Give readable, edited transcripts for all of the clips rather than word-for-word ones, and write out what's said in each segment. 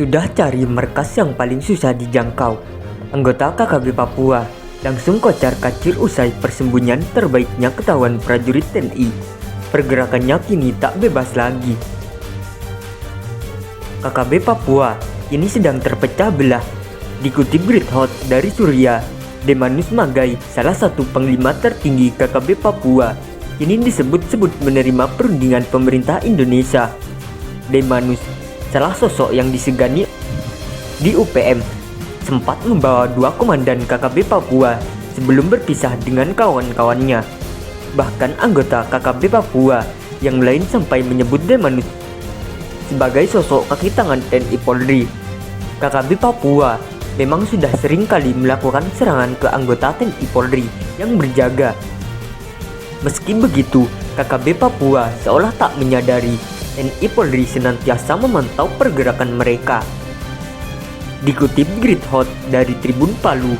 Sudah cari markas yang paling susah dijangkau, anggota KKB Papua langsung kocar-kacir usai persembunyian terbaiknya ketahuan prajurit TNI. Pergerakannya kini tak bebas lagi. KKB Papua kini sedang terpecah belah. Dikutip Great Hot dari Surya, Demanus Magai, salah satu panglima tertinggi KKB Papua, kini disebut-sebut menerima perundingan pemerintah Indonesia. Demanus, salah sosok yang disegani di UPM, sempat membawa 2 komandan KKB Papua sebelum berpisah dengan kawan-kawannya. Bahkan anggota KKB Papua yang lain sampai menyebut Demanus sebagai sosok kaki tangan TNI Polri. KKB Papua memang sudah sering kali melakukan serangan ke anggota TNI Polri yang berjaga. Meski begitu, KKB Papua seolah tak menyadari TNI Polri senantiasa memantau pergerakan mereka. Dikutip Great Hot dari Tribun Palu,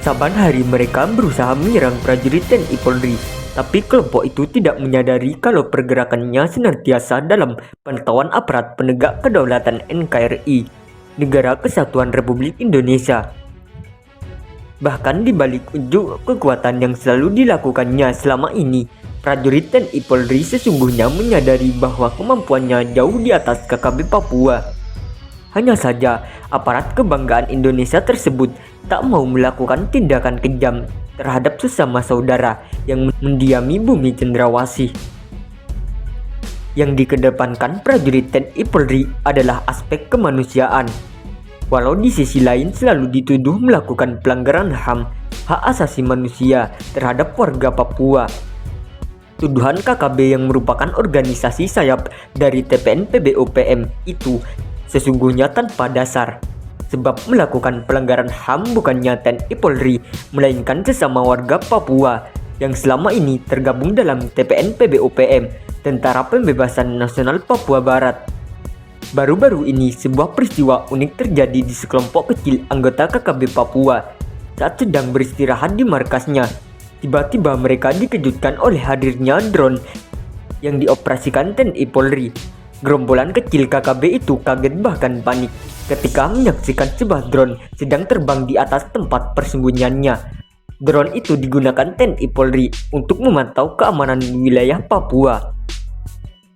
saban hari mereka berusaha menyerang prajurit TNI Polri, tapi kelompok itu tidak menyadari kalau pergerakannya senantiasa dalam pantauan aparat penegak kedaulatan NKRI, Negara Kesatuan Republik Indonesia. Bahkan di balik unjuk kekuatan yang selalu dilakukannya selama ini, prajurit TNI Polri sesungguhnya menyadari bahwa kemampuannya jauh di atas KKB Papua. Hanya saja, aparat kebanggaan Indonesia tersebut tak mau melakukan tindakan kejam terhadap sesama saudara yang mendiami bumi cendrawasih. Yang dikedepankan prajurit TNI Polri adalah aspek kemanusiaan. Walau di sisi lain selalu dituduh melakukan pelanggaran HAM, hak asasi manusia terhadap warga Papua. Tuduhan KKB yang merupakan organisasi sayap dari TPN PBOPM itu sesungguhnya tanpa dasar, sebab melakukan pelanggaran HAM bukannya TNI Polri, melainkan sesama warga Papua yang selama ini tergabung dalam TPN PBOPM, Tentara Pembebasan Nasional Papua Barat. Baru-baru ini sebuah peristiwa unik terjadi di sekelompok kecil anggota KKB Papua saat sedang beristirahat di markasnya. Tiba-tiba mereka dikejutkan oleh hadirnya drone yang dioperasikan TNI Polri. Gerombolan kecil KKB itu kaget bahkan panik ketika menyaksikan sebuah drone sedang terbang di atas tempat persembunyiannya. Drone itu digunakan TNI Polri untuk memantau keamanan wilayah Papua.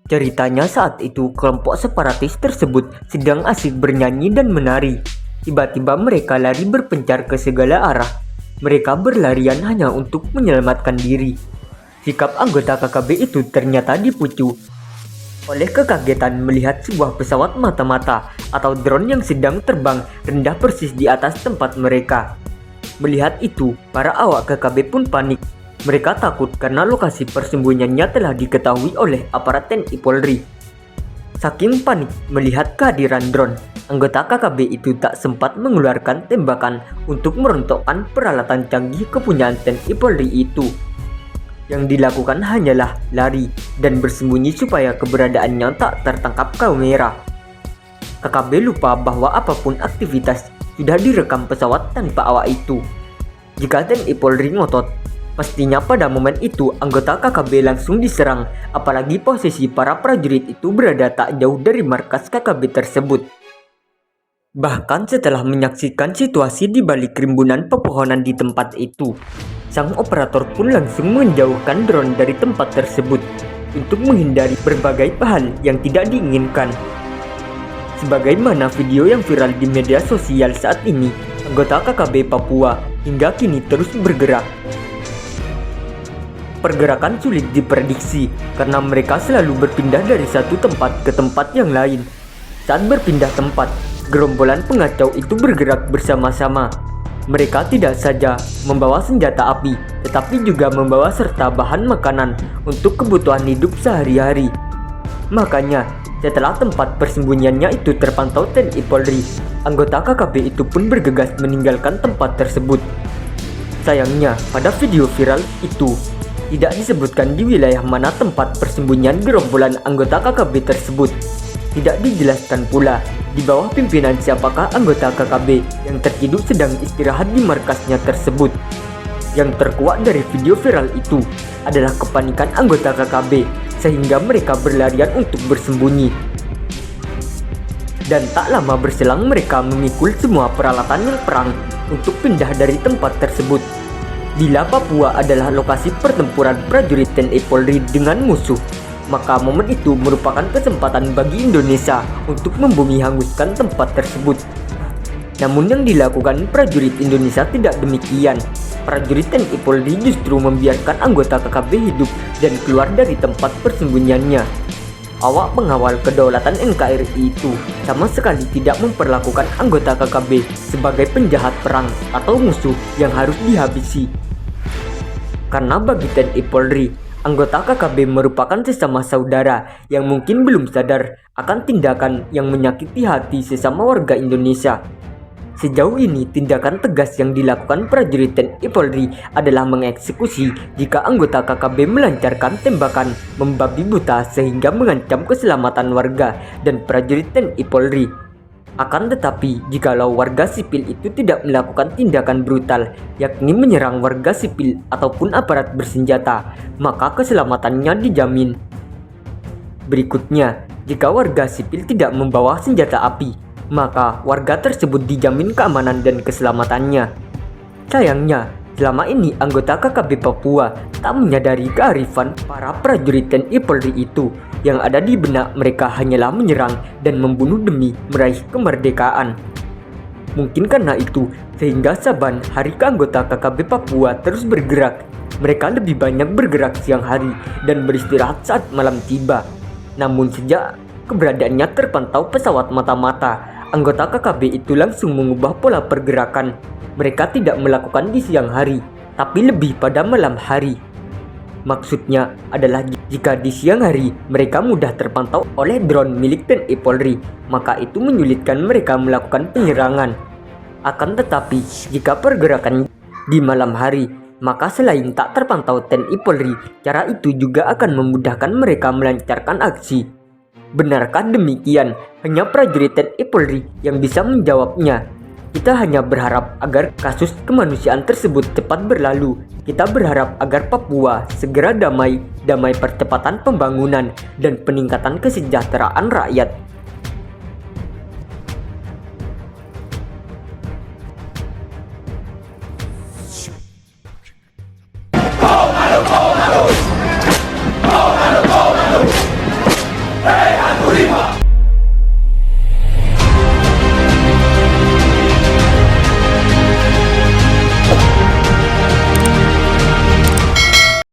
Ceritanya saat itu kelompok separatis tersebut sedang asik bernyanyi dan menari. Tiba-tiba mereka lari berpencar ke segala arah. Mereka berlarian hanya untuk menyelamatkan diri. Sikap anggota KKB itu ternyata dipicu oleh kekagetan melihat sebuah pesawat mata-mata atau drone yang sedang terbang rendah persis di atas tempat mereka. Melihat itu, para awak KKB pun panik. Mereka takut karena lokasi persembunyiannya telah diketahui oleh aparat TNI Polri. Saking panik melihat kehadiran drone, anggota KKB itu tak sempat mengeluarkan tembakan untuk merontokkan peralatan canggih kepunyaan TNI Polri itu. Yang dilakukan hanyalah lari dan bersembunyi supaya keberadaannya tak tertangkap kamera. KKB lupa bahwa apapun aktivitas sudah direkam pesawat tanpa awak itu. Jika TNI Polri ngotot, pastinya pada momen itu anggota KKB langsung diserang, apalagi posisi para prajurit itu berada tak jauh dari markas KKB tersebut. Bahkan setelah menyaksikan situasi di balik rimbunan pepohonan di tempat itu, sang operator pun langsung menjauhkan drone dari tempat tersebut untuk menghindari berbagai hal yang tidak diinginkan. Sebagaimana video yang viral di media sosial saat ini, anggota KKB Papua hingga kini terus bergerak. Pergerakan sulit diprediksi karena mereka selalu berpindah dari satu tempat ke tempat yang lain. Saat berpindah tempat, gerombolan pengacau itu bergerak bersama-sama. Mereka tidak saja membawa senjata api, tetapi juga membawa serta bahan makanan untuk kebutuhan hidup sehari-hari. Makanya, setelah tempat persembunyiannya itu terpantau TNI Polri, anggota KKB itu pun bergegas meninggalkan tempat tersebut. Sayangnya, pada video viral itu, tidak disebutkan di wilayah mana tempat persembunyian gerombolan anggota KKB tersebut. Tidak dijelaskan pula di bawah pimpinan siapakah anggota KKB yang tertidur sedang istirahat di markasnya tersebut. Yang terkuak dari video viral itu adalah kepanikan anggota KKB sehingga mereka berlarian untuk bersembunyi. dan tak lama berselang mereka memikul semua peralatan yang perang untuk pindah dari tempat tersebut. Bila Papua adalah lokasi pertempuran prajurit TNI Polri dengan musuh, maka momen itu merupakan kesempatan bagi Indonesia untuk membumi hanguskan tempat tersebut. Namun yang dilakukan prajurit Indonesia tidak demikian. Prajurit TNI Polri justru membiarkan anggota KKB hidup dan keluar dari tempat persembunyiannya. Awak pengawal kedaulatan NKRI itu sama sekali tidak memperlakukan anggota KKB sebagai penjahat perang atau musuh yang harus dihabisi. Karena bagi TNI Polri, anggota KKB merupakan sesama saudara yang mungkin belum sadar akan tindakan yang menyakiti hati sesama warga Indonesia. Sejauh ini, tindakan tegas yang dilakukan prajurit TNI Polri adalah mengeksekusi jika anggota KKB melancarkan tembakan membabi buta sehingga mengancam keselamatan warga dan prajurit TNI Polri. Akan tetapi, jikalau warga sipil itu tidak melakukan tindakan brutal, yakni menyerang warga sipil ataupun aparat bersenjata, maka keselamatannya dijamin. Berikutnya, jika warga sipil tidak membawa senjata api, maka warga tersebut dijamin keamanan dan keselamatannya. Sayangnya, selama ini anggota KKB Papua tak menyadari kearifan para prajurit TNI Polri itu. Yang ada di benak mereka hanyalah menyerang dan membunuh demi meraih kemerdekaan. Mungkin karena itu, sehingga saban hari anggota KKB Papua terus bergerak. Mereka lebih banyak bergerak siang hari dan beristirahat saat malam tiba. Namun sejak keberadaannya terpantau pesawat mata-mata, anggota KKB itu langsung mengubah pola pergerakan. Mereka tidak melakukan di siang hari, tapi lebih pada malam hari. Maksudnya adalah jika di siang hari mereka mudah terpantau oleh drone milik TNI Polri, maka itu menyulitkan mereka melakukan penyerangan. Akan tetapi, jika pergerakan di malam hari, maka selain tak terpantau TNI Polri, cara itu juga akan memudahkan mereka melancarkan aksi. Benarkah demikian? Hanya prajurit TNI Polri yang bisa menjawabnya. Kita hanya berharap agar kasus kemanusiaan tersebut cepat berlalu. Kita berharap agar Papua segera damai percepatan pembangunan dan peningkatan kesejahteraan rakyat.